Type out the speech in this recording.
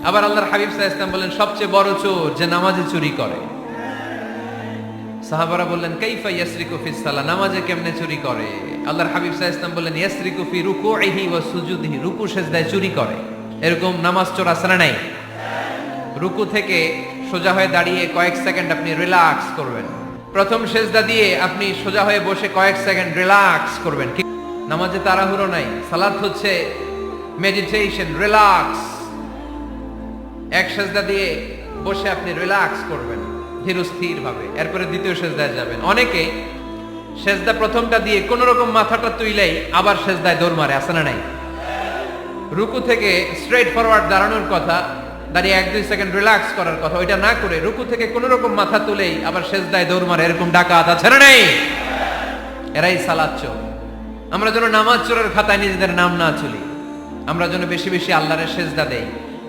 আবার আল্লাহর হাবিব সাল্লাল্লাহু আলাইহি ওয়াসাল্লাম বলেন সবচেয়ে বড় চোর যে নামাজে চুরি করে। সাহাবারা বললেন কাইফা ইয়াসরিকু ফিস সালাহ, নামাজে কেমনে চুরি করে? আল্লাহর হাবিব সাল্লাল্লাহু আলাইহি ওয়াসাল্লাম বললেন ইয়াসরিকু ফি রুকুইহি ওয়া সুজুদিহি, রুকু সেজদায় চুরি করে। এরকম নামাজ চোর আছে না নাই? রুকু থেকে সোজা হয়ে দাঁড়িয়ে কয়েক সেকেন্ড আপনি রিল্যাক্স করবেন, প্রথম সেজদা দিয়ে আপনি সোজা হয়ে বসে কয়েক সেকেন্ড রিল্যাক্স করবেন। নামাজে তাড়াহুড়ো নাই, সালাত হচ্ছে মেডিটেশন, রিল্যাক্স। এক সেজদা দিয়ে বসে আপনি রিল্যাক্স করবেন ধীরস্থির ভাবে, এরপরে দ্বিতীয় সেজদায় যাবেন। অনেকে সেজদা প্রথমটা দিয়ে কোন রকম মাথাটা তুইলেই আবার সেজদায় দৌড় মারে, আছে না নাই? রুকু থেকে স্ট্রেট ফরওয়ার্ড দাঁড়ানোর কথা, দাঁড়িয়ে 1-2 সেকেন্ড রিল্যাক্স করার কথা, ওইটা না করে রুকু থেকে কোন রকম মাথা তুলেই আবার সেজদায় দৌড় মারে, এরকম ডাকাত আছে না নাই? এরাই সালাত চোর। আমরা যেন নামাজ চোরের খাতায় নিজেদের নাম না চলি, আমরা যেন বেশি বেশি আল্লাহর সেজদা দেই।